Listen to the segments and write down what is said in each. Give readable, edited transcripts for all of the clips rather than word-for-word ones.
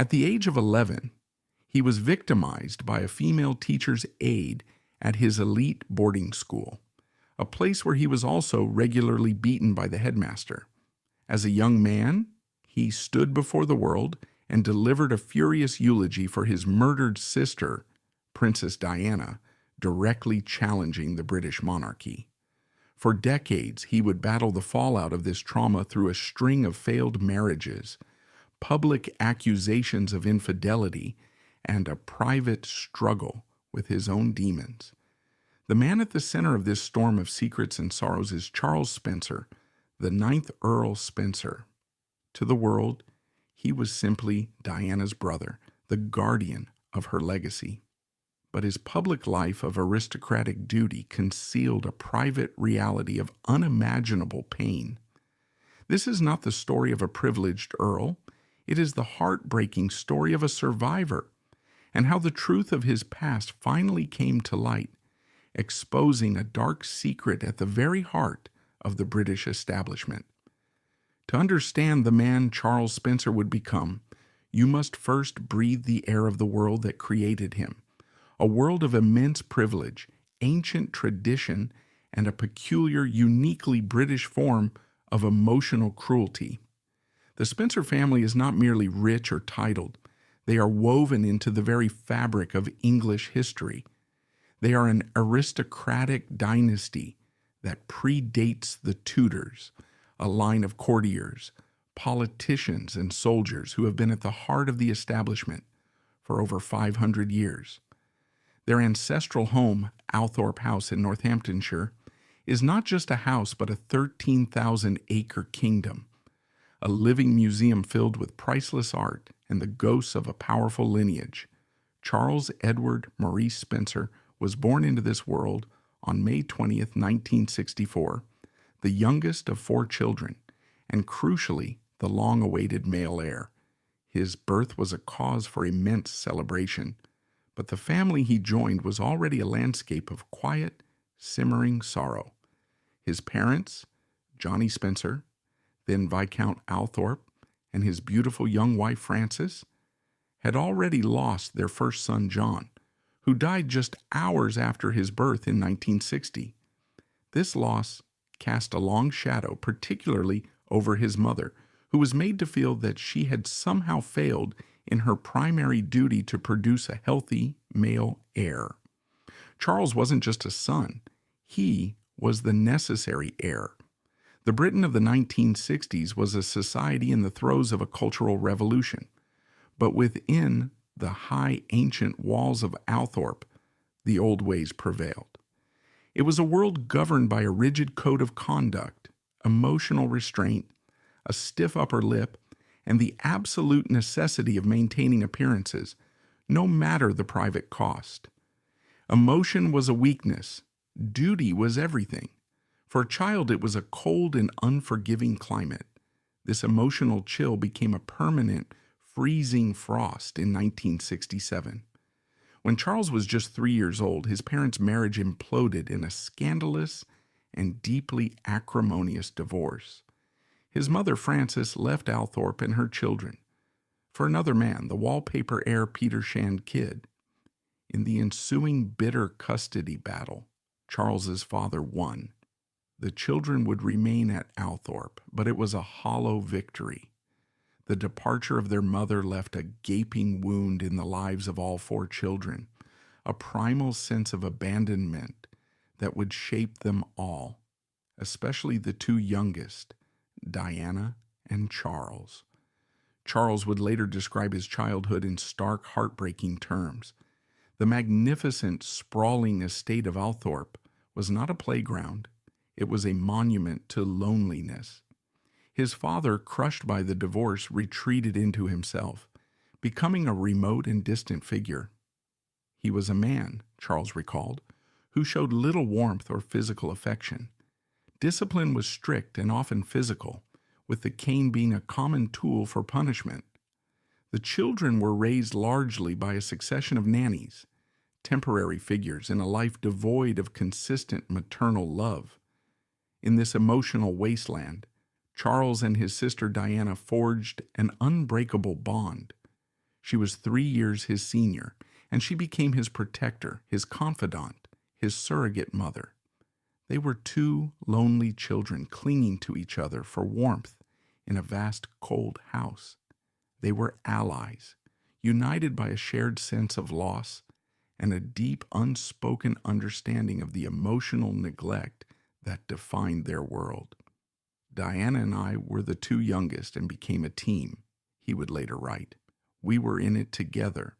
At the age of 11, he was victimized by a female teacher's aide at his elite boarding school, a place where he was also regularly beaten by the headmaster. As a young man, he stood before the world and delivered a furious eulogy for his murdered sister, Princess Diana, directly challenging the British monarchy. For decades, he would battle the fallout of this trauma through a string of failed marriages, public accusations of infidelity, and a private struggle with his own demons. The man at the center of this storm of secrets and sorrows is Charles Spencer, the ninth Earl Spencer. To the world, he was simply Diana's brother, the guardian of her legacy. But his public life of aristocratic duty concealed a private reality of unimaginable pain. This is not the story of a privileged earl. It is the heartbreaking story of a survivor, and how the truth of his past finally came to light, exposing a dark secret at the very heart of the British establishment. To understand the man Charles Spencer would become, you must first breathe the air of the world that created him, a world of immense privilege, ancient tradition, and a peculiar, uniquely British form of emotional cruelty. The Spencer family is not merely rich or titled. They are woven into the very fabric of English history. They are an aristocratic dynasty that predates the Tudors, a line of courtiers, politicians, and soldiers who have been at the heart of the establishment for over 500 years. Their ancestral home, Althorp House in Northamptonshire, is not just a house but a 13,000-acre kingdom, a living museum filled with priceless art and the ghosts of a powerful lineage. Charles Edward Maurice Spencer was born into this world on May 20th, 1964, the youngest of 4 children, and crucially, the long-awaited male heir. His birth was a cause for immense celebration, but the family he joined was already a landscape of quiet, simmering sorrow. His parents, Johnny Spencer, then Viscount Althorp, and his beautiful young wife Frances, had already lost their first son John, who died just hours after his birth in 1960. This loss cast a long shadow, particularly over his mother, who was made to feel that she had somehow failed in her primary duty to produce a healthy male heir. Charles wasn't just a son, he was the necessary heir. The Britain of the 1960s was a society in the throes of a cultural revolution, but within the high ancient walls of Althorp, the old ways prevailed. It was a world governed by a rigid code of conduct, emotional restraint, a stiff upper lip, and the absolute necessity of maintaining appearances, no matter the private cost. Emotion was a weakness. Duty was everything. For a child, it was a cold and unforgiving climate. This emotional chill became a permanent, freezing frost in 1967. When Charles was just 3 years old, his parents' marriage imploded in a scandalous and deeply acrimonious divorce. His mother, Frances, left Althorp and her children for another man, the wallpaper heir Peter Shand Kidd. In the ensuing bitter custody battle, Charles's father won. The children would remain at Althorp, but it was a hollow victory. The departure of their mother left a gaping wound in the lives of all 4 children, a primal sense of abandonment that would shape them all, especially the 2 youngest, Diana and Charles. Charles would later describe his childhood in stark, heartbreaking terms. The magnificent, sprawling estate of Althorp was not a playground. It was a monument to loneliness. His father, crushed by the divorce, retreated into himself, becoming a remote and distant figure. He was a man, Charles recalled, who showed little warmth or physical affection. Discipline was strict and often physical, with the cane being a common tool for punishment. The children were raised largely by a succession of nannies, temporary figures in a life devoid of consistent maternal love. In this emotional wasteland, Charles and his sister Diana forged an unbreakable bond. She was 3 years his senior, and she became his protector, his confidant, his surrogate mother. They were two lonely children clinging to each other for warmth in a vast cold house. They were allies, united by a shared sense of loss and a deep unspoken understanding of the emotional neglect that defined their world. Diana and I were the two youngest and became a team, he would later write. We were in it together.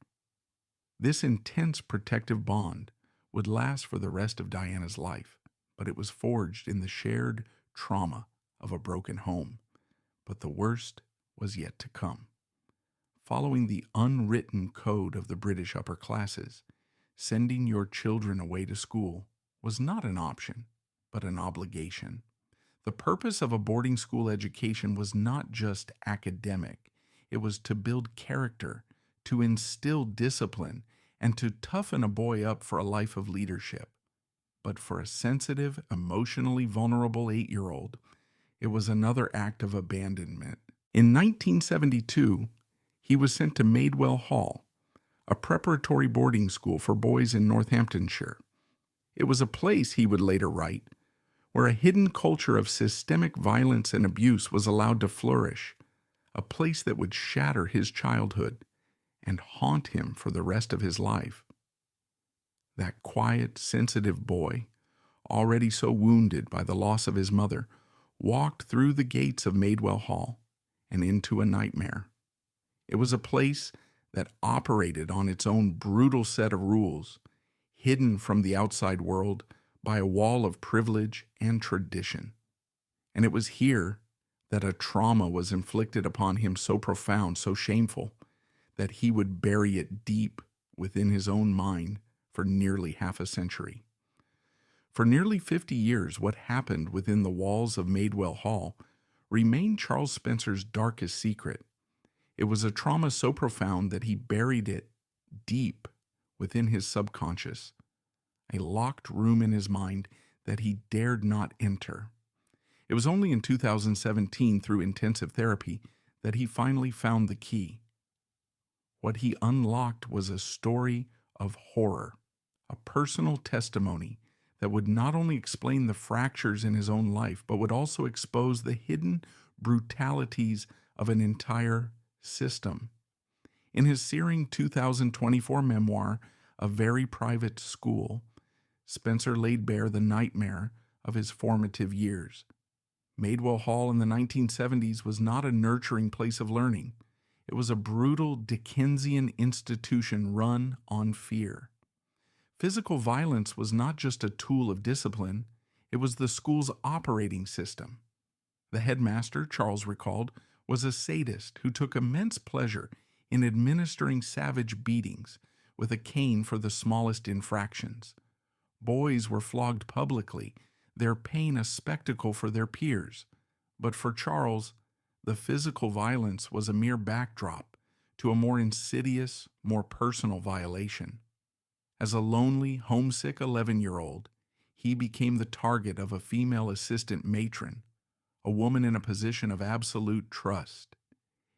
This intense protective bond would last for the rest of Diana's life, but it was forged in the shared trauma of a broken home. But the worst was yet to come. Following the unwritten code of the British upper classes, sending your children away to school was not an option, but an obligation. The purpose of a boarding school education was not just academic. It was to build character, to instill discipline, and to toughen a boy up for a life of leadership. But for a sensitive, emotionally vulnerable 8-year-old, it was another act of abandonment. In 1972, he was sent to Maidwell Hall, a preparatory boarding school for boys in Northamptonshire. It was a place, he would later write, where a hidden culture of systemic violence and abuse was allowed to flourish, a place that would shatter his childhood and haunt him for the rest of his life. That quiet, sensitive boy, already so wounded by the loss of his mother, walked through the gates of Maidwell Hall and into a nightmare. It was a place that operated on its own brutal set of rules, hidden from the outside world by a wall of privilege and tradition. And it was here that a trauma was inflicted upon him so profound, so shameful, that he would bury it deep within his own mind for nearly half a century. For nearly 50 years, what happened within the walls of Maidwell Hall remained Charles Spencer's darkest secret. It was a trauma so profound that he buried it deep within his subconscious, a locked room in his mind that he dared not enter. It was only in 2017, through intensive therapy, that he finally found the key. What he unlocked was a story of horror, a personal testimony that would not only explain the fractures in his own life, but would also expose the hidden brutalities of an entire system. In his searing 2024 memoir, A Very Private School, Spencer laid bare the nightmare of his formative years. Maidwell Hall in the 1970s was not a nurturing place of learning. It was a brutal Dickensian institution run on fear. Physical violence was not just a tool of discipline, it was the school's operating system. The headmaster, Charles recalled, was a sadist who took immense pleasure in administering savage beatings with a cane for the smallest infractions. Boys were flogged publicly, their pain a spectacle for their peers. But for Charles, the physical violence was a mere backdrop to a more insidious, more personal violation. As a lonely, homesick 11-year-old, he became the target of a female assistant matron, a woman in a position of absolute trust.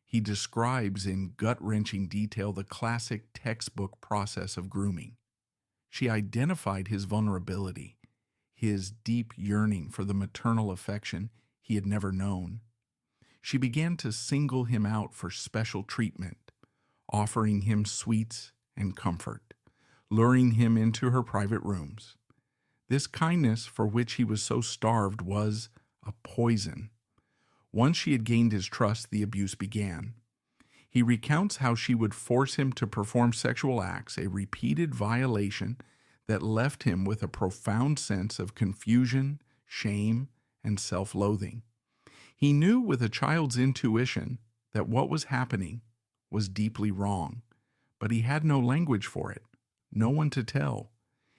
He describes in gut-wrenching detail the classic textbook process of grooming. She identified his vulnerability, his deep yearning for the maternal affection he had never known. She began to single him out for special treatment, offering him sweets and comfort, luring him into her private rooms. This kindness for which he was so starved was a poison. Once she had gained his trust, the abuse began. He recounts how she would force him to perform sexual acts, a repeated violation that left him with a profound sense of confusion, shame, and self-loathing. He knew with a child's intuition that what was happening was deeply wrong, but he had no language for it, no one to tell.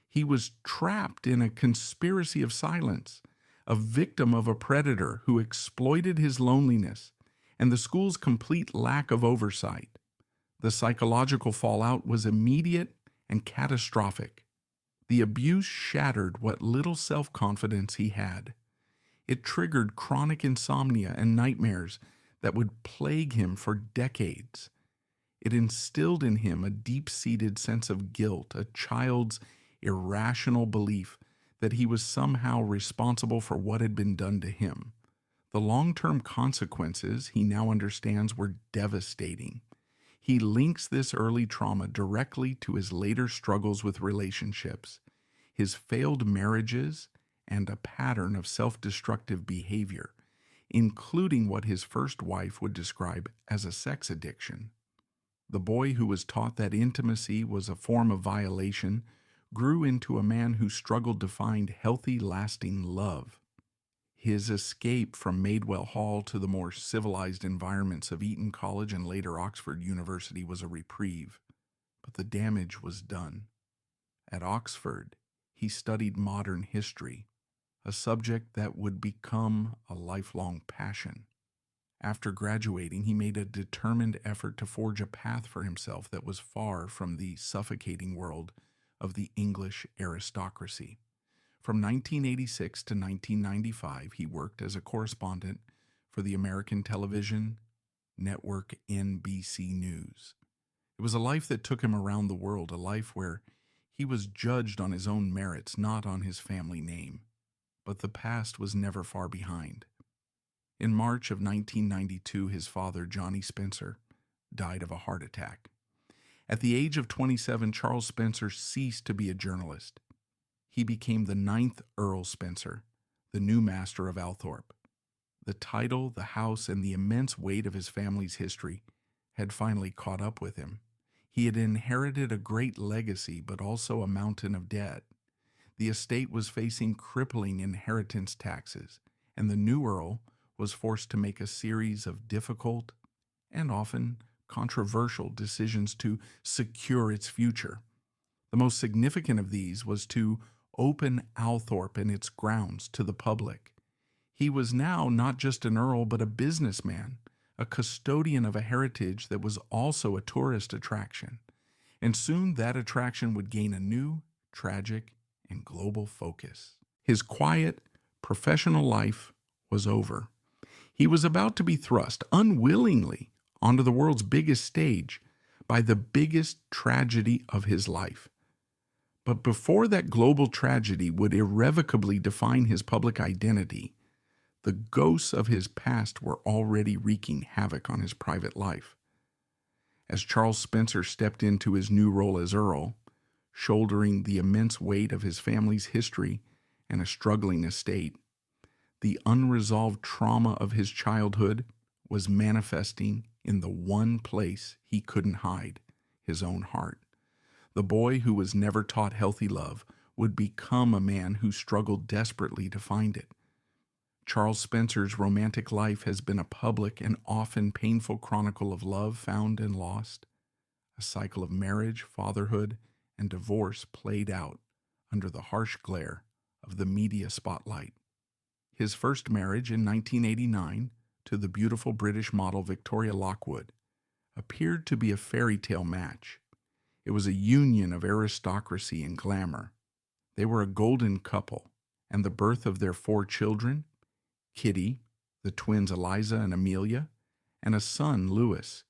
He was trapped in a conspiracy of silence, a victim of a predator who exploited his loneliness and the school's complete lack of oversight. The psychological fallout was immediate and catastrophic. The abuse shattered what little self-confidence he had. It triggered chronic insomnia and nightmares that would plague him for decades. It instilled in him a deep-seated sense of guilt, a child's irrational belief that he was somehow responsible for what had been done to him. The long-term consequences, he now understands, were devastating. He links this early trauma directly to his later struggles with relationships, his failed marriages, and a pattern of self-destructive behavior, including what his first wife would describe as a sex addiction. The boy who was taught that intimacy was a form of violation grew into a man who struggled to find healthy, lasting love. His escape from Maidwell Hall to the more civilized environments of Eton College and later Oxford University was a reprieve, but the damage was done. At Oxford, he studied modern history, a subject that would become a lifelong passion. After graduating, he made a determined effort to forge a path for himself that was far from the suffocating world of the English aristocracy. From 1986 to 1995, he worked as a correspondent for the American television network NBC News. It was a life that took him around the world, a life where he was judged on his own merits, not on his family name. But the past was never far behind. In March of 1992, his father, Johnny Spencer, died of a heart attack. At the age of 27, Charles Spencer ceased to be a journalist. He became the 9th Earl Spencer, the new master of Althorpe. The title, the house, and the immense weight of his family's history had finally caught up with him. He had inherited a great legacy, but also a mountain of debt. The estate was facing crippling inheritance taxes, and the new Earl was forced to make a series of difficult and often controversial decisions to secure its future. The most significant of these was to open Althorpe and its grounds to the public. He was now not just an earl, but a businessman, a custodian of a heritage that was also a tourist attraction. And soon that attraction would gain a new, tragic, and global focus. His quiet, professional life was over. He was about to be thrust unwillingly onto the world's biggest stage by the biggest tragedy of his life. But before that global tragedy would irrevocably define his public identity, the ghosts of his past were already wreaking havoc on his private life. As Charles Spencer stepped into his new role as Earl, shouldering the immense weight of his family's history and a struggling estate, the unresolved trauma of his childhood was manifesting in the one place he couldn't hide, his own heart. The boy who was never taught healthy love would become a man who struggled desperately to find it. Charles Spencer's romantic life has been a public and often painful chronicle of love found and lost, a cycle of marriage, fatherhood, and divorce played out under the harsh glare of the media spotlight. His first marriage in 1989 to the beautiful British model Victoria Lockwood appeared to be a fairy tale match. It was a union of aristocracy and glamour. They were a golden couple, and the birth of their 4 children, Kitty, the twins Eliza and Amelia, and a son, Louis,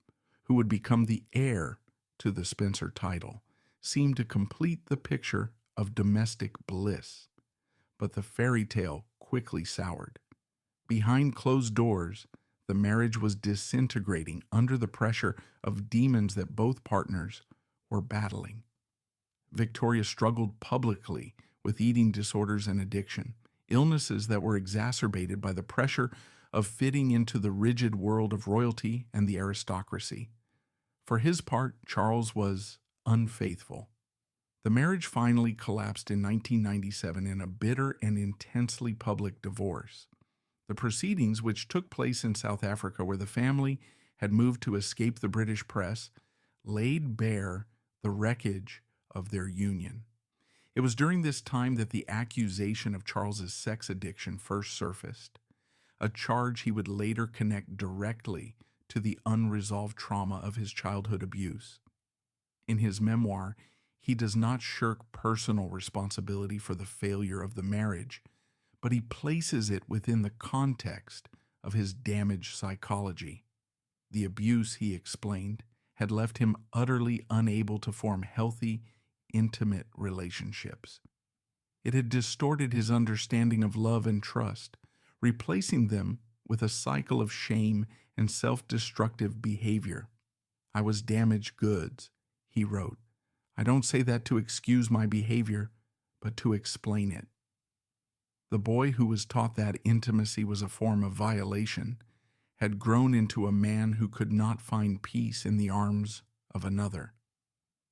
who would become the heir to the Spencer title, seemed to complete the picture of domestic bliss. But the fairy tale quickly soured. Behind closed doors, the marriage was disintegrating under the pressure of demons that both partners were battling. Victoria struggled publicly with eating disorders and addiction, illnesses that were exacerbated by the pressure of fitting into the rigid world of royalty and the aristocracy. For his part, Charles was unfaithful. The marriage finally collapsed in 1997 in a bitter and intensely public divorce. The proceedings, which took place in South Africa where the family had moved to escape the British press, laid bare the wreckage of their union. It was during this time that the accusation of Charles's sex addiction first surfaced, a charge he would later connect directly to the unresolved trauma of his childhood abuse. In his memoir, he does not shirk personal responsibility for the failure of the marriage, but he places it within the context of his damaged psychology. The abuse, he explained, had left him utterly unable to form healthy, intimate relationships. It had distorted his understanding of love and trust, replacing them with a cycle of shame and self-destructive behavior. "I was damaged goods," he wrote. "I don't say that to excuse my behavior, but to explain it." The boy who was taught that intimacy was a form of violation had grown into a man who could not find peace in the arms of another.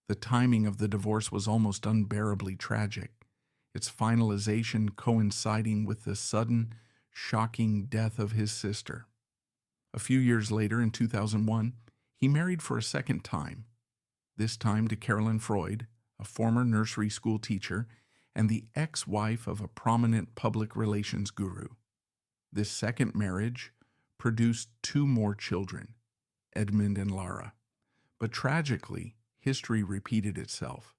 The timing of the divorce was almost unbearably tragic, its finalization coinciding with the sudden, shocking death of his sister. A few years later, in 2001, he married for a second time, this time to Carolyn Freud, a former nursery school teacher and the ex-wife of a prominent public relations guru. This second marriage produced 2 more children, Edmund and Lara. But tragically, history repeated itself.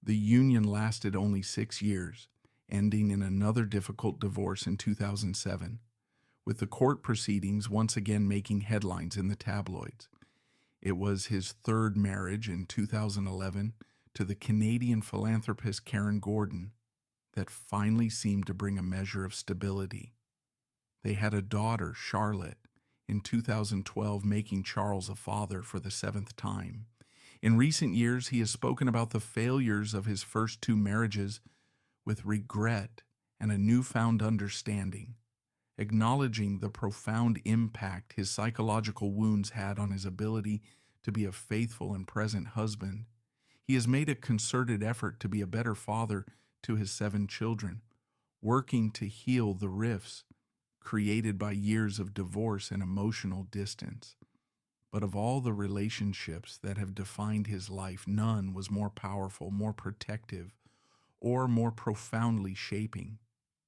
The union lasted only 6 years, ending in another difficult divorce in 2007, with the court proceedings once again making headlines in the tabloids. It was his third marriage in 2011 to the Canadian philanthropist Karen Gordon that finally seemed to bring a measure of stability. They had a daughter, Charlotte, in 2012, making Charles a father for the 7th time. In recent years, he has spoken about the failures of his first 2 marriages with regret and a newfound understanding, acknowledging the profound impact his psychological wounds had on his ability to be a faithful and present husband. He has made a concerted effort to be a better father to his 7 children, working to heal the rifts created by years of divorce and emotional distance. But of all the relationships that have defined his life, none was more powerful, more protective, or more profoundly shaping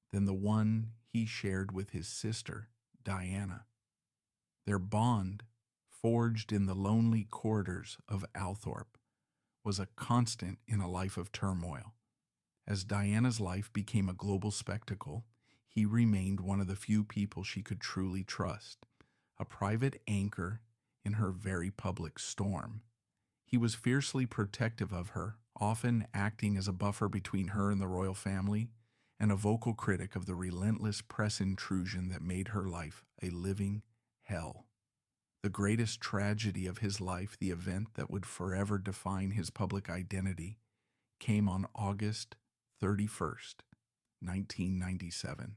than the one he shared with his sister, Diana. Their bond, forged in the lonely corridors of Althorpe, was a constant in a life of turmoil. As Diana's life became a global spectacle, he remained one of the few people she could truly trust, a private anchor in her very public storm. He was fiercely protective of her, often acting as a buffer between her and the royal family, and a vocal critic of the relentless press intrusion that made her life a living hell. The greatest tragedy of his life, the event that would forever define his public identity, came on August 31st, 1997.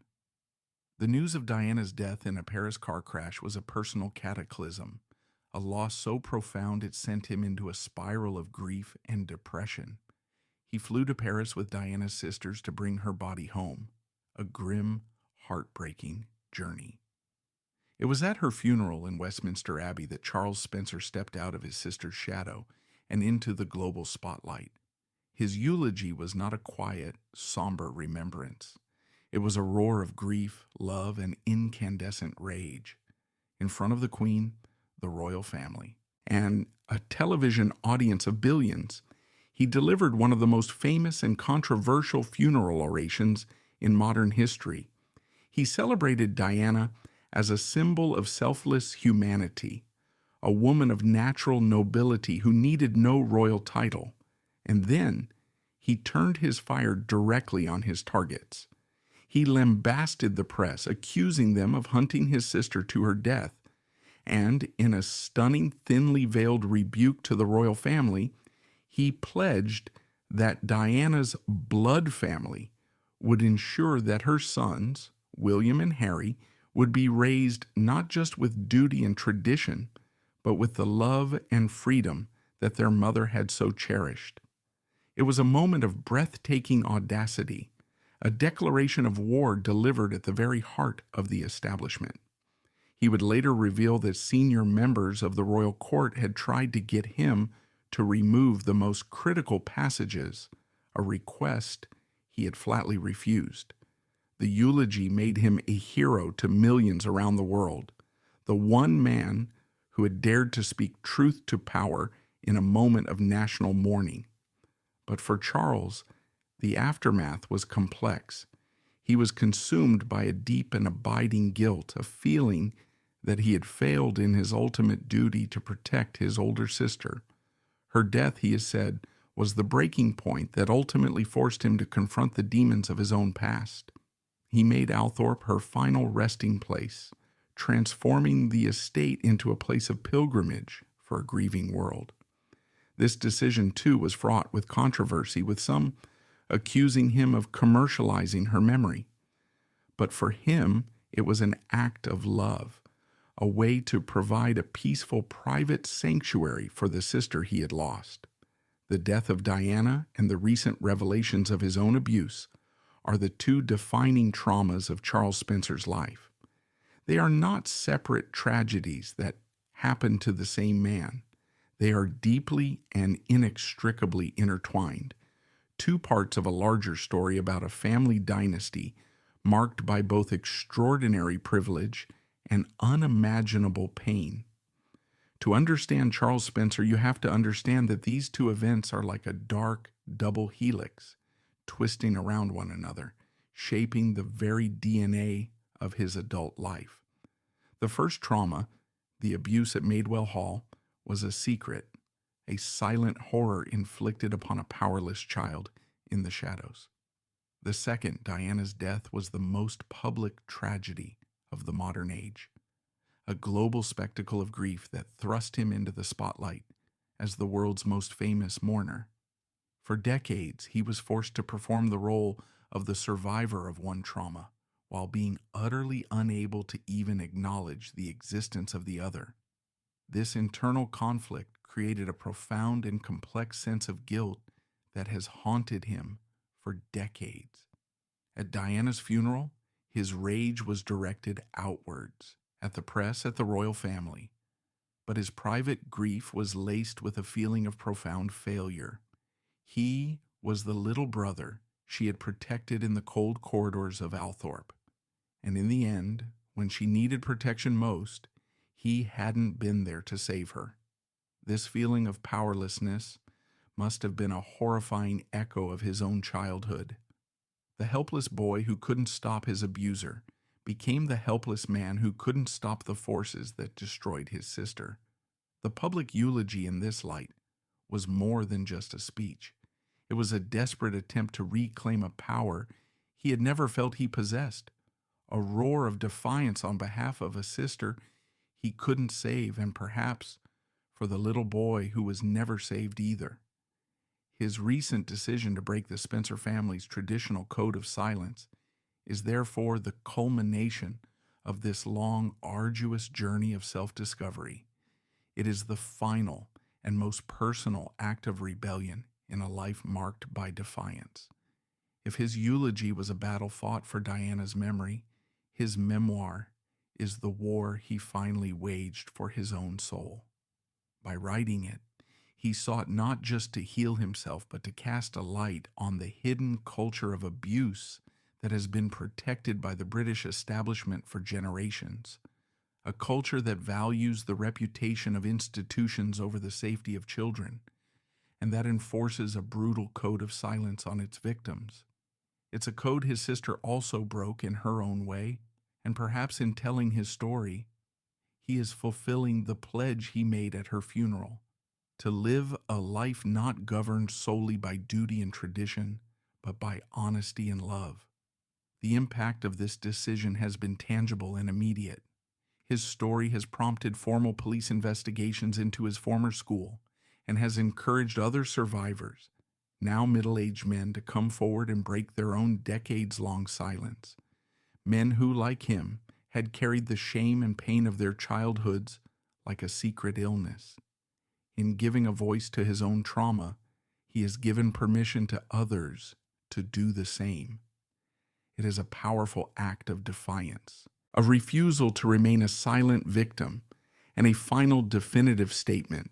The news of Diana's death in a Paris car crash was a personal cataclysm, a loss so profound it sent him into a spiral of grief and depression. He flew to Paris with Diana's sisters to bring her body home, a grim, heartbreaking journey. It was at her funeral in Westminster Abbey that Charles Spencer stepped out of his sister's shadow and into the global spotlight. His eulogy was not a quiet, somber remembrance. It was a roar of grief, love, and incandescent rage. In front of the Queen, the royal family, and a television audience of billions, he delivered one of the most famous and controversial funeral orations in modern history. He celebrated Diana as a symbol of selfless humanity, a woman of natural nobility who needed no royal title. And then he turned his fire directly on his targets. He lambasted the press, accusing them of hunting his sister to her death. And in a stunning, thinly veiled rebuke to the royal family, he pledged that Diana's blood family would ensure that her sons, William and Harry, would be raised not just with duty and tradition, but with the love and freedom that their mother had so cherished. It was a moment of breathtaking audacity, a declaration of war delivered at the very heart of the establishment. He would later reveal that senior members of the royal court had tried to get him to remove the most critical passages, a request he had flatly refused. The eulogy made him a hero to millions around the world, the one man who had dared to speak truth to power in a moment of national mourning. But for Charles, the aftermath was complex. He was consumed by a deep and abiding guilt, a feeling that he had failed in his ultimate duty to protect his older sister. Her death, he has said, was the breaking point that ultimately forced him to confront the demons of his own past. He made Althorpe her final resting place, transforming the estate into a place of pilgrimage for a grieving world. This decision, too, was fraught with controversy, with some accusing him of commercializing her memory. But for him, it was an act of love, a way to provide a peaceful private sanctuary for the sister he had lost. The death of Diana and the recent revelations of his own abuse are the two defining traumas of Charles Spencer's life. They are not separate tragedies that happen to the same man. They are deeply and inextricably intertwined, two parts of a larger story about a family dynasty marked by both extraordinary privilege and unimaginable pain. To understand Charles Spencer, you have to understand that these two events are like a dark double helix, twisting around one another, shaping the very DNA of his adult life. The first trauma, the abuse at Madewell Hall, was a secret, a silent horror inflicted upon a powerless child in the shadows. The second, Diana's death, was the most public tragedy of the modern age, a global spectacle of grief that thrust him into the spotlight as the world's most famous mourner. For decades, he was forced to perform the role of the survivor of one trauma, while being utterly unable to even acknowledge the existence of the other. This internal conflict created a profound and complex sense of guilt that has haunted him for decades. At Diana's funeral, his rage was directed outwards, at the press, at the royal family. But his private grief was laced with a feeling of profound failure. He was the little brother she had protected in the cold corridors of Althorpe. And in the end, when she needed protection most, he hadn't been there to save her. This feeling of powerlessness must have been a horrifying echo of his own childhood. The helpless boy who couldn't stop his abuser became the helpless man who couldn't stop the forces that destroyed his sister. The public eulogy in this light was more than just a speech. It was a desperate attempt to reclaim a power he had never felt he possessed, a roar of defiance on behalf of a sister he couldn't save, and perhaps for the little boy who was never saved either. His recent decision to break the Spencer family's traditional code of silence is therefore the culmination of this long, arduous journey of self-discovery. It is the final and most personal act of rebellion in a life marked by defiance. If his eulogy was a battle fought for Diana's memory, his memoir is the war he finally waged for his own soul. By writing it, he sought not just to heal himself, but to cast a light on the hidden culture of abuse that has been protected by the British establishment for generations, a culture that values the reputation of institutions over the safety of children, and that enforces a brutal code of silence on its victims. It's a code his sister also broke in her own way, and perhaps in telling his story, he is fulfilling the pledge he made at her funeral, to live a life not governed solely by duty and tradition, but by honesty and love. The impact of this decision has been tangible and immediate. His story has prompted formal police investigations into his former school and has encouraged other survivors, now middle-aged men, to come forward and break their own decades-long silence. Men who, like him, had carried the shame and pain of their childhoods like a secret illness. In giving a voice to his own trauma, he has given permission to others to do the same. It is a powerful act of defiance, a refusal to remain a silent victim, and a final definitive statement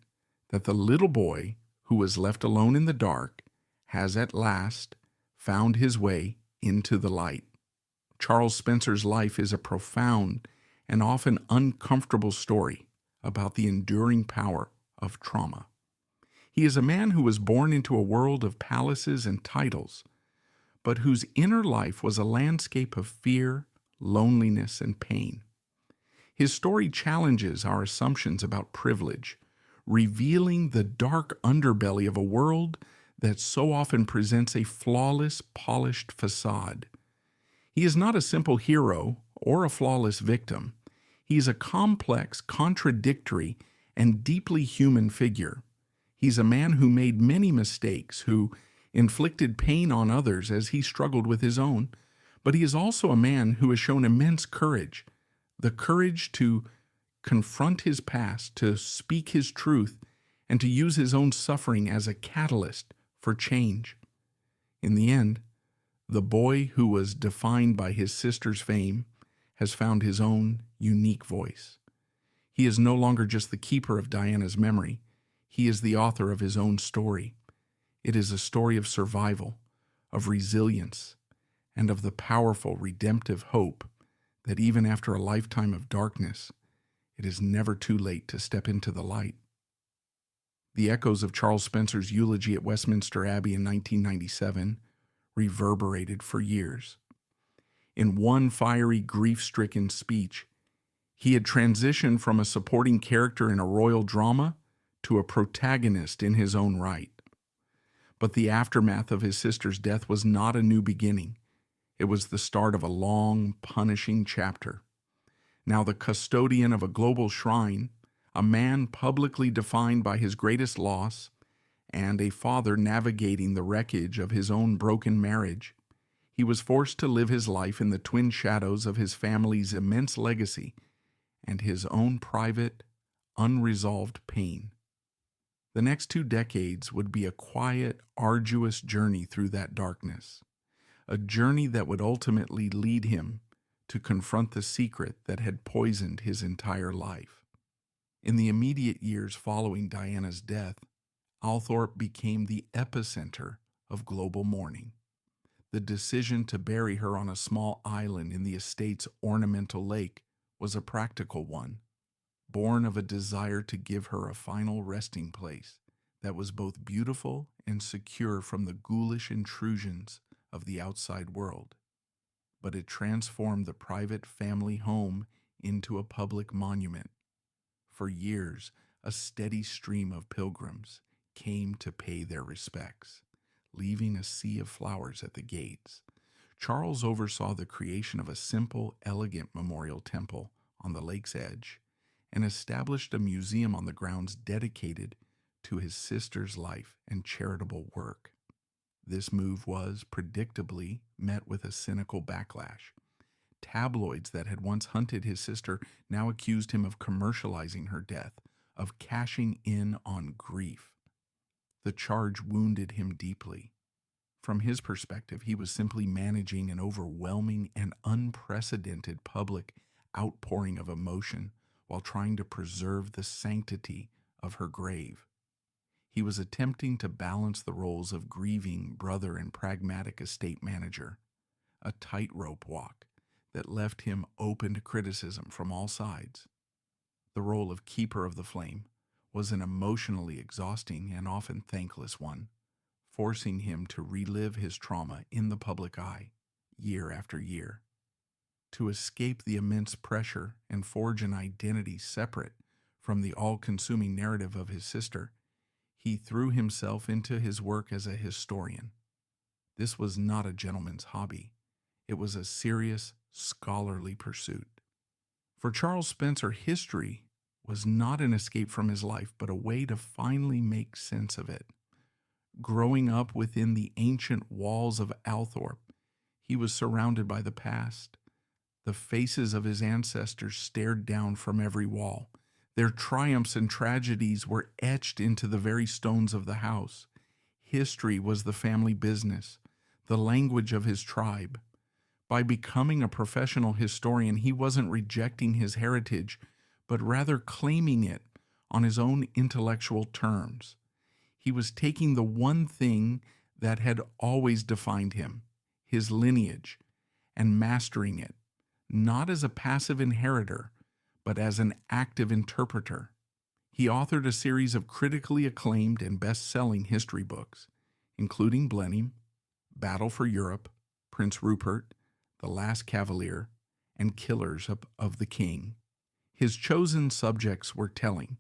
that the little boy who was left alone in the dark has at last found his way into the light. Charles Spencer's life is a profound and often uncomfortable story about the enduring power of trauma. He is a man who was born into a world of palaces and titles, but whose inner life was a landscape of fear, loneliness, and pain. His story challenges our assumptions about privilege, revealing the dark underbelly of a world that so often presents a flawless, polished facade. He is not a simple hero or a flawless victim. He is a complex, contradictory, and deeply human figure. He's a man who made many mistakes, who inflicted pain on others as he struggled with his own, but he is also a man who has shown immense courage, the courage to confront his past, to speak his truth, and to use his own suffering as a catalyst for change. In the end, the boy who was defined by his sister's fame has found his own unique voice. He is no longer just the keeper of Diana's memory. He is the author of his own story. It is a story of survival, of resilience, and of the powerful redemptive hope that even after a lifetime of darkness, it is never too late to step into the light. The echoes of Charles Spencer's eulogy at Westminster Abbey in 1997 reverberated for years. In one fiery, grief-stricken speech, he had transitioned from a supporting character in a royal drama to a protagonist in his own right. But the aftermath of his sister's death was not a new beginning. It was the start of a long, punishing chapter. Now the custodian of a global shrine, a man publicly defined by his greatest loss, and a father navigating the wreckage of his own broken marriage, he was forced to live his life in the twin shadows of his family's immense legacy and his own private, unresolved pain. The next 2 decades would be a quiet, arduous journey through that darkness, a journey that would ultimately lead him to confront the secret that had poisoned his entire life. In the immediate years following Diana's death, Althorp became the epicenter of global mourning. The decision to bury her on a small island in the estate's ornamental lake was a practical one, born of a desire to give her a final resting place that was both beautiful and secure from the ghoulish intrusions of the outside world. But it transformed the private family home into a public monument. For years, a steady stream of pilgrims came to pay their respects, leaving a sea of flowers at the gates. Charles oversaw the creation of a simple, elegant memorial temple on the lake's edge and established a museum on the grounds dedicated to his sister's life and charitable work. This move was, predictably, met with a cynical backlash. Tabloids that had once hunted his sister now accused him of commercializing her death, of cashing in on grief. The charge wounded him deeply. From his perspective, he was simply managing an overwhelming and unprecedented public outpouring of emotion while trying to preserve the sanctity of her grave. He was attempting to balance the roles of grieving brother and pragmatic estate manager, a tightrope walk that left him open to criticism from all sides. The role of keeper of the flame was an emotionally exhausting and often thankless one, forcing him to relive his trauma in the public eye year after year. To escape the immense pressure and forge an identity separate from the all-consuming narrative of his sister, he threw himself into his work as a historian. This was not a gentleman's hobby. It was a serious, scholarly pursuit. For Charles Spencer, history was not an escape from his life, but a way to finally make sense of it. Growing up within the ancient walls of Althorp, he was surrounded by the past. The faces of his ancestors stared down from every wall. Their triumphs and tragedies were etched into the very stones of the house. History was the family business, the language of his tribe. By becoming a professional historian, he wasn't rejecting his heritage, but rather claiming it on his own intellectual terms. He was taking the one thing that had always defined him, his lineage, and mastering it, not as a passive inheritor, but as an active interpreter. He authored a series of critically acclaimed and best-selling history books, including Blenheim, Battle for Europe, Prince Rupert, The Last Cavalier, and Killers of the King. His chosen subjects were telling.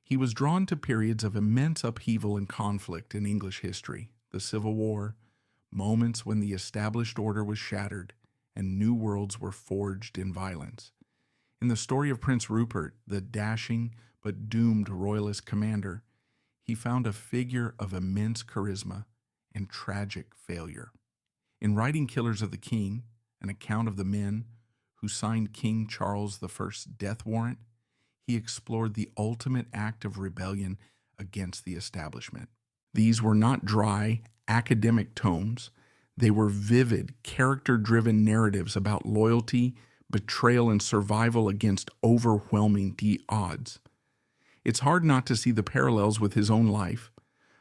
He was drawn to periods of immense upheaval and conflict in English history, the Civil War, moments when the established order was shattered and new worlds were forged in violence. In the story of Prince Rupert, the dashing but doomed royalist commander, he found a figure of immense charisma and tragic failure. In writing Killers of the King, an account of the men who signed King Charles I's death warrant, he explored the ultimate act of rebellion against the establishment. These were not dry, academic tomes. They were vivid, character-driven narratives about loyalty, betrayal, and survival against overwhelming odds. It's hard not to see the parallels with his own life,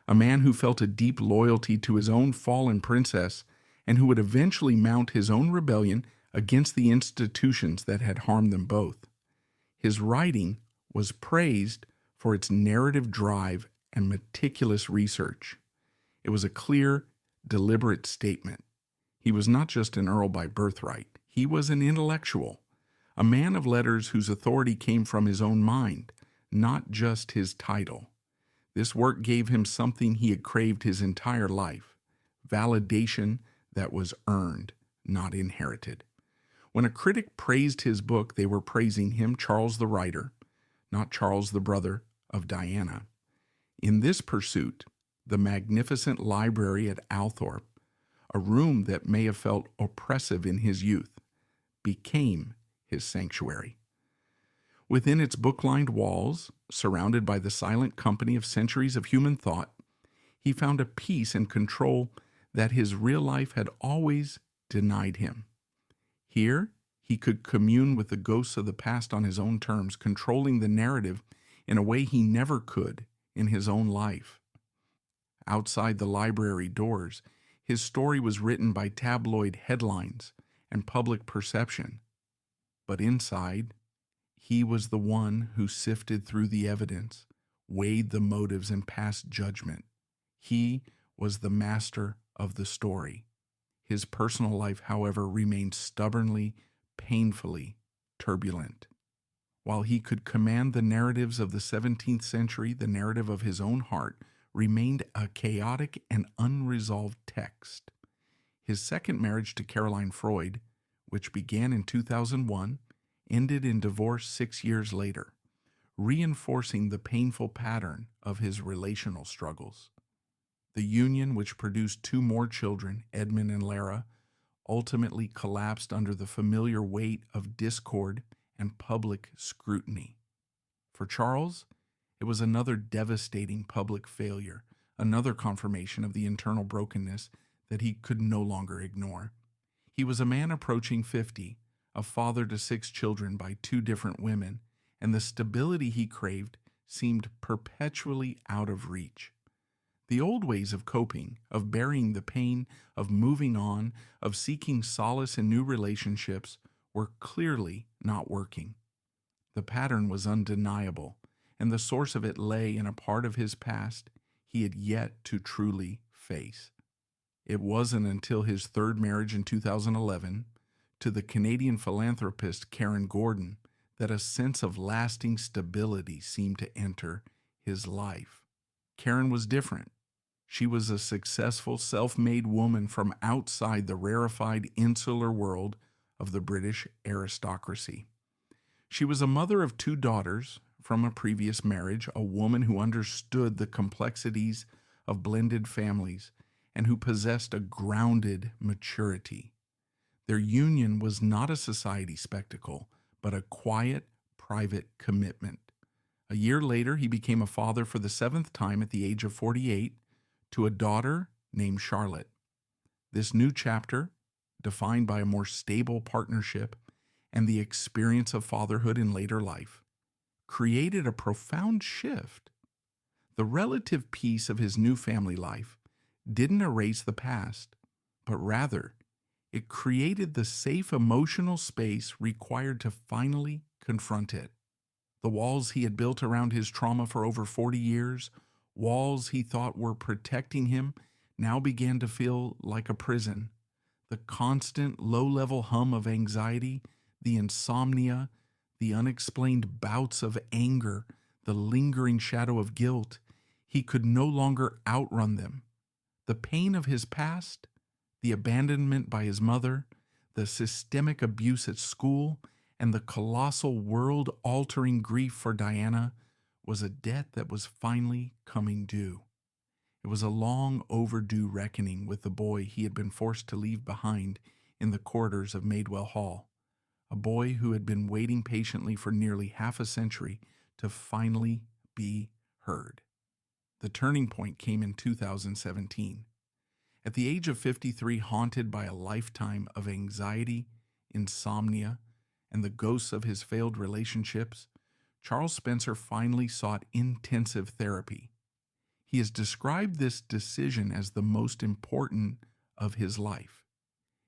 a man who felt a deep loyalty to his own fallen princess and who would eventually mount his own rebellion against the institutions that had harmed them both. His writing was praised for its narrative drive and meticulous research. It was a clear, deliberate statement. He was not just an earl by birthright. He was an intellectual, a man of letters whose authority came from his own mind, not just his title. This work gave him something he had craved his entire life, validation that was earned, not inherited. When a critic praised his book, they were praising him, Charles the writer, not Charles the brother of Diana. In this pursuit, the magnificent library at Althorpe, a room that may have felt oppressive in his youth, became his sanctuary. Within its book-lined walls, surrounded by the silent company of centuries of human thought, he found a peace and control that his real life had always denied him. Here, he could commune with the ghosts of the past on his own terms, controlling the narrative in a way he never could in his own life. Outside the library doors, his story was written by tabloid headlines and public perception. But inside, he was the one who sifted through the evidence, weighed the motives, and passed judgment. He was the master of the story. His personal life, however, remained stubbornly, painfully turbulent. While he could command the narratives of the 17th century, the narrative of his own heart remained a chaotic and unresolved text. His second marriage to Caroline Freud, which began in 2001, ended in divorce 6 years later, reinforcing the painful pattern of his relational struggles. The union, which produced 2 more children, Edmund and Lara, ultimately collapsed under the familiar weight of discord and public scrutiny. For Charles, it was another devastating public failure, another confirmation of the internal brokenness that he could no longer ignore. He was a man approaching 50, a father to 6 children by 2 different women, and the stability he craved seemed perpetually out of reach. The old ways of coping, of burying the pain, of moving on, of seeking solace in new relationships were clearly not working. The pattern was undeniable, and the source of it lay in a part of his past he had yet to truly face. It wasn't until his third marriage in 2011 to the Canadian philanthropist Karen Gordon that a sense of lasting stability seemed to enter his life. Karen was different. She was a successful, self-made woman from outside the rarefied, insular world of the British aristocracy. She was a mother of 2 daughters from a previous marriage, a woman who understood the complexities of blended families and who possessed a grounded maturity. Their union was not a society spectacle, but a quiet, private commitment. A year later, he became a father for the 7th time at the age of 48 to a daughter named Charlotte. This new chapter, defined by a more stable partnership and the experience of fatherhood in later life, created a profound shift. The relative peace of his new family life didn't erase the past, but rather, it created the safe emotional space required to finally confront it. The walls he had built around his trauma for over 40 years, walls he thought were protecting him, now began to feel like a prison. The constant low-level hum of anxiety, the insomnia, The unexplained bouts of anger, the lingering shadow of guilt, he could no longer outrun them. The pain of his past, the abandonment by his mother, the systemic abuse at school, and the colossal world-altering grief for Diana was a debt that was finally coming due. It was a long overdue reckoning with the boy he had been forced to leave behind in the corridors of Madewell Hall, a boy who had been waiting patiently for nearly half a century to finally be heard. The turning point came in 2017. At the age of 53, haunted by a lifetime of anxiety, insomnia, and the ghosts of his failed relationships, Charles Spencer finally sought intensive therapy. He has described this decision as the most important of his life.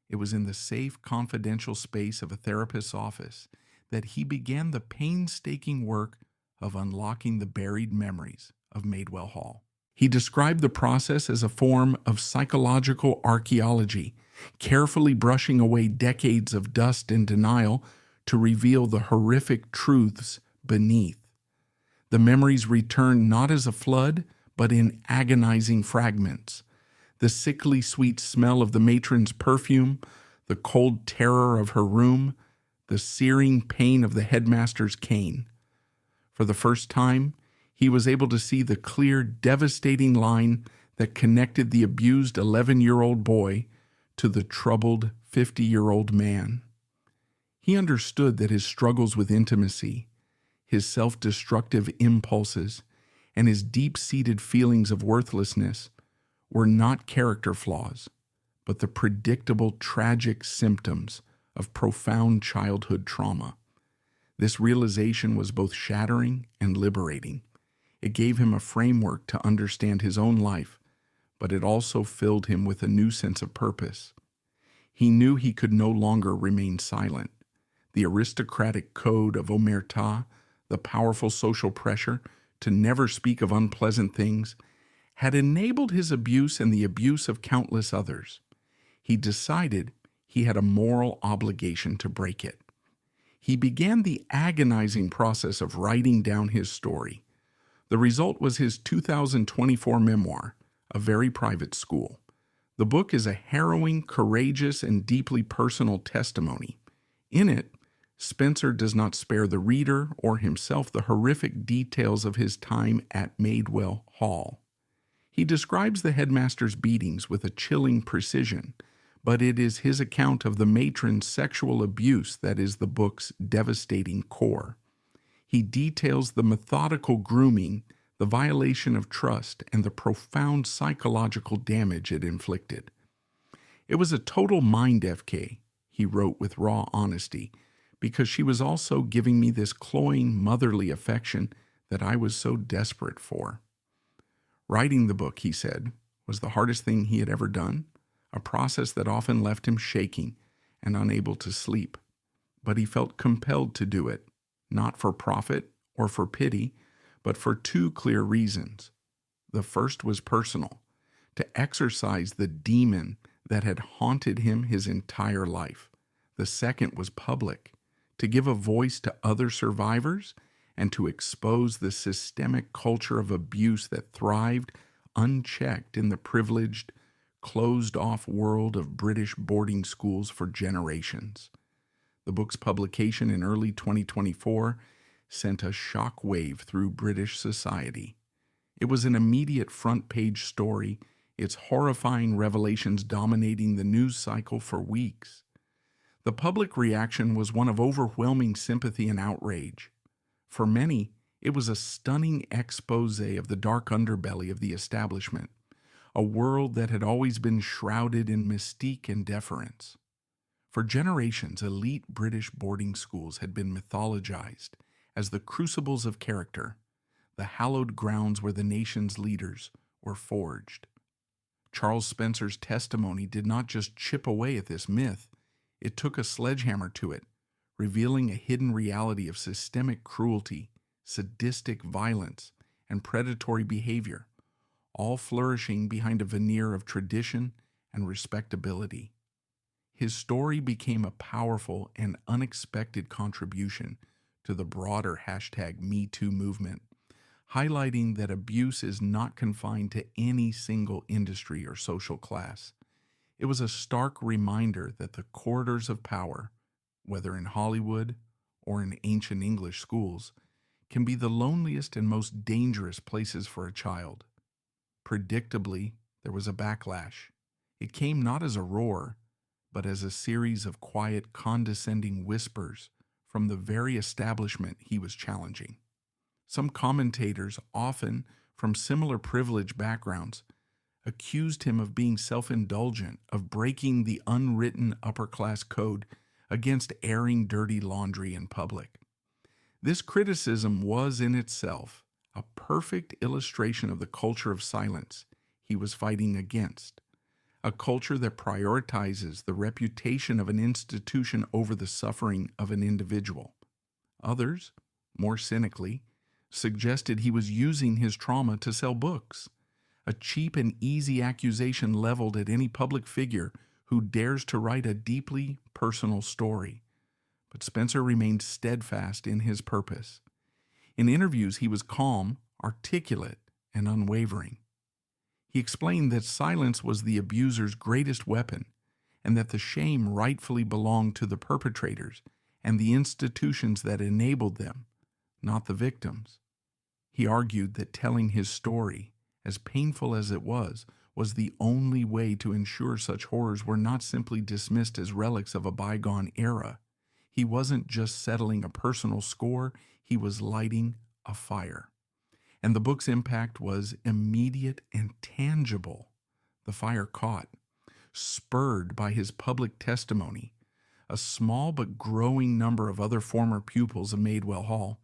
It was in the safe, confidential space of a therapist's office that he began the painstaking work of unlocking the buried memories of Madewell Hall. He described the process as a form of psychological archaeology, carefully brushing away decades of dust and denial to reveal the horrific truths beneath. The memories returned not as a flood, but in agonizing fragments. The sickly sweet smell of the matron's perfume, the cold terror of her room, the searing pain of the headmaster's cane. For the first time, he was able to see the clear, devastating line that connected the abused 11-year-old boy to the troubled 50-year-old man. He understood that his struggles with intimacy, his self-destructive impulses, and his deep-seated feelings of worthlessness were not character flaws, but the predictable, tragic symptoms of profound childhood trauma. This realization was both shattering and liberating. It gave him a framework to understand his own life, but it also filled him with a new sense of purpose. He knew he could no longer remain silent. The aristocratic code of omerta, the powerful social pressure to never speak of unpleasant things, had enabled his abuse and the abuse of countless others. He decided he had a moral obligation to break it. He began the agonizing process of writing down his story. The result was his 2024 memoir, A Very Private School. The book is a harrowing, courageous, and deeply personal testimony. In it, Spencer does not spare the reader or himself the horrific details of his time at Madewell Hall. He describes the headmaster's beatings with a chilling precision, but it is his account of the matron's sexual abuse that is the book's devastating core. He details the methodical grooming, the violation of trust, and the profound psychological damage it inflicted. It was a total mind FK, he wrote with raw honesty, because she was also giving me this cloying motherly affection that I was so desperate for. Writing the book, he said, was the hardest thing he had ever done, a process that often left him shaking and unable to sleep. But he felt compelled to do it, not for profit or for pity, but for two clear reasons. The first was personal, to exorcise the demon that had haunted him his entire life. The second was public, to give a voice to other survivors and to expose the systemic culture of abuse that thrived unchecked in the privileged, closed-off world of British boarding schools for generations. The book's publication in early 2024 sent a shock wave through British society. It was an immediate front-page story, its horrifying revelations dominating the news cycle for weeks. The public reaction was one of overwhelming sympathy and outrage. For many, it was a stunning expose of the dark underbelly of the establishment, a world that had always been shrouded in mystique and deference. For generations, elite British boarding schools had been mythologized as the crucibles of character, the hallowed grounds where the nation's leaders were forged. Charles Spencer's testimony did not just chip away at this myth, it took a sledgehammer to it, revealing a hidden reality of systemic cruelty, sadistic violence, and predatory behavior, all flourishing behind a veneer of tradition and respectability. His story became a powerful and unexpected contribution to the broader #MeToo movement, highlighting that abuse is not confined to any single industry or social class. It was a stark reminder that the corridors of power, whether in Hollywood or in ancient English schools, can be the loneliest and most dangerous places for a child. Predictably, there was a backlash. It came not as a roar, but as a series of quiet, condescending whispers from the very establishment he was challenging. Some commentators, often from similar privileged backgrounds, accused him of being self-indulgent, of breaking the unwritten upper-class code against airing dirty laundry in public. This criticism was in itself a perfect illustration of the culture of silence he was fighting against, a culture that prioritizes the reputation of an institution over the suffering of an individual. Others, more cynically, suggested he was using his trauma to sell books, a cheap and easy accusation leveled at any public figure who dares to write a deeply personal story. But Spencer remained steadfast in his purpose. In interviews, he was calm, articulate, and unwavering. He explained that silence was the abuser's greatest weapon, and that the shame rightfully belonged to the perpetrators and the institutions that enabled them, not the victims. He argued that telling his story, as painful as it was the only way to ensure such horrors were not simply dismissed as relics of a bygone era. He wasn't just settling a personal score, he was lighting a fire. And the book's impact was immediate and tangible. The fire caught. Spurred by his public testimony, a small but growing number of other former pupils of Madewell Hall,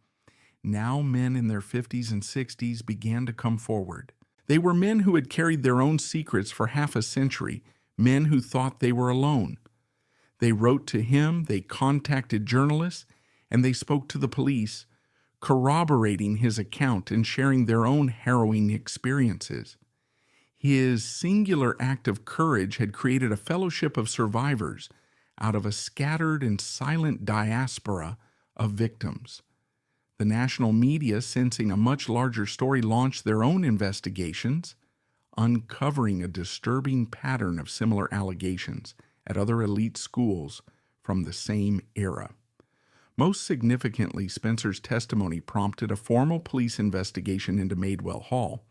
now men in their 50s and 60s, began to come forward. They were men who had carried their own secrets for half a century, men who thought they were alone. They wrote to him, they contacted journalists, and they spoke to the police, corroborating his account and sharing their own harrowing experiences. His singular act of courage had created a fellowship of survivors out of a scattered and silent diaspora of victims. The national media, sensing a much larger story, launched their own investigations, uncovering a disturbing pattern of similar allegations at other elite schools from the same era. Most significantly, Spencer's testimony prompted a formal police investigation into Madewell Hall,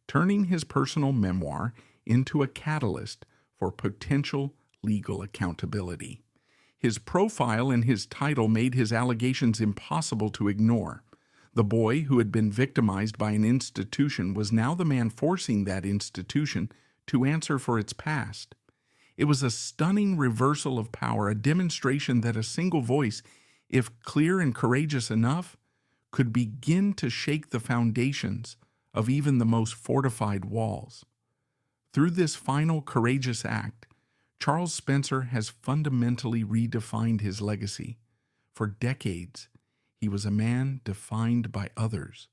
turning his personal memoir into a catalyst for potential legal accountability. His profile and his title made his allegations impossible to ignore. The boy who had been victimized by an institution was now the man forcing that institution to answer for its past. It was a stunning reversal of power, a demonstration that a single voice, if clear and courageous enough, could begin to shake the foundations of even the most fortified walls. Through this final courageous act, Charles Spencer has fundamentally redefined his legacy. For decades, he was a man defined by others,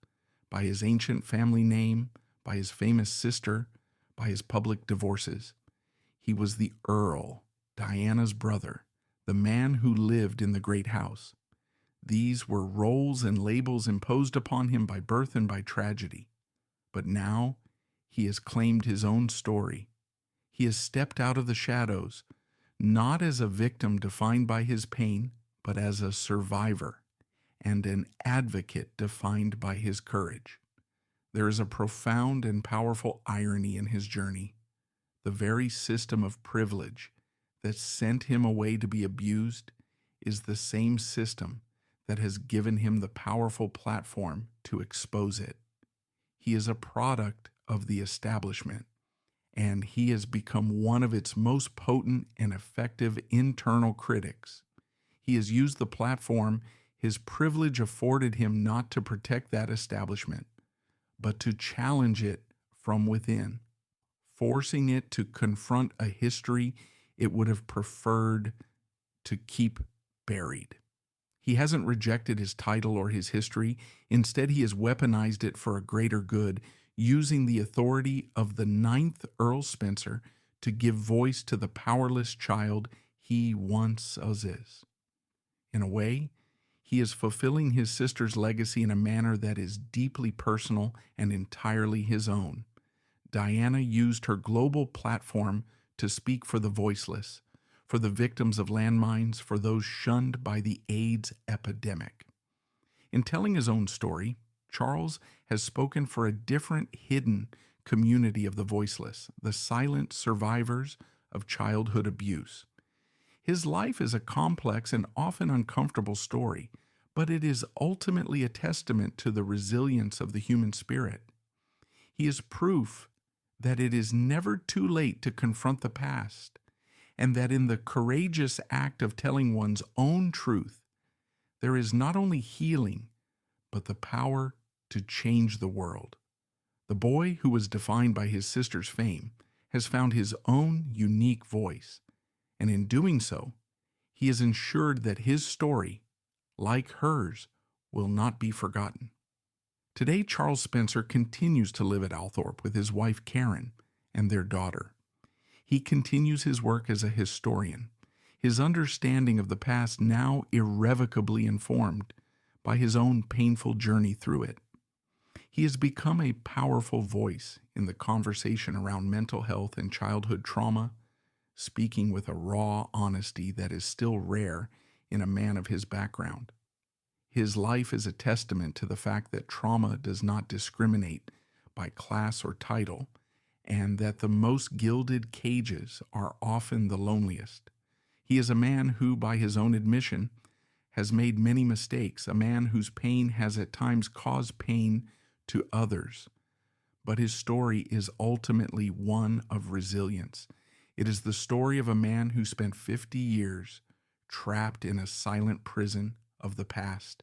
by his ancient family name, by his famous sister, by his public divorces. He was the Earl, Diana's brother, the man who lived in the great house. These were roles and labels imposed upon him by birth and by tragedy. But now he has claimed his own story. He has stepped out of the shadows, not as a victim defined by his pain, but as a survivor and an advocate defined by his courage. There is a profound and powerful irony in his journey. The very system of privilege that sent him away to be abused is the same system that has given him the powerful platform to expose it. He is a product of the establishment, and he has become one of its most potent and effective internal critics. He has used the platform his privilege afforded him not to protect that establishment, but to challenge it from within, forcing it to confront a history it would have preferred to keep buried. He hasn't rejected his title or his history. Instead, he has weaponized it for a greater good, using the authority of the 9th Earl Spencer to give voice to the powerless child he once is. In a way, He is fulfilling his sister's legacy in a manner that is deeply personal and entirely his own. Diana used her global platform to speak for the voiceless, for the victims of landmines, for those shunned by the AIDS epidemic. In telling his own story, Charles has spoken for a different hidden community of the voiceless, the silent survivors of childhood abuse. His life is a complex and often uncomfortable story, but it is ultimately a testament to the resilience of the human spirit. He is proof that it is never too late to confront the past, and that in the courageous act of telling one's own truth, there is not only healing, but the power to change the world. The boy who was defined by his sister's fame has found his own unique voice, and in doing so, he is ensured that his story, like hers, will not be forgotten. Today, Charles Spencer continues to live at Althorpe with his wife Karen and their daughter. He continues his work as a historian, his understanding of the past now irrevocably informed by his own painful journey through it. He has become a powerful voice in the conversation around mental health and childhood trauma, speaking with a raw honesty that is still rare in a man of his background. His life is a testament to the fact that trauma does not discriminate by class or title, and that the most gilded cages are often the loneliest. He is a man who, by his own admission, has made many mistakes, a man whose pain has at times caused pain to others. But his story is ultimately one of resilience. It is the story of a man who spent 50 years trapped in a silent prison of the past,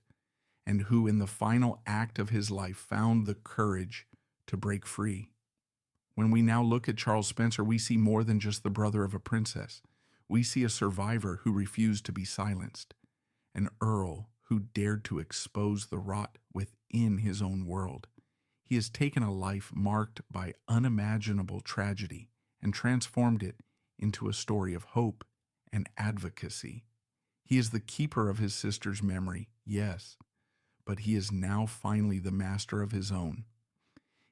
and who in the final act of his life found the courage to break free. When we now look at Charles Spencer, we see more than just the brother of a princess. We see a survivor who refused to be silenced, an Earl who dared to expose the rot within his own world. He has taken a life marked by unimaginable tragedy and transformed it into a story of hope and advocacy. He is the keeper of his sister's memory, yes, but he is now finally the master of his own.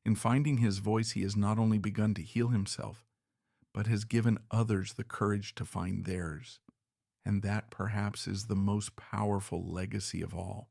In finding his voice, he has not only begun to heal himself, but has given others the courage to find theirs. And that perhaps is the most powerful legacy of all.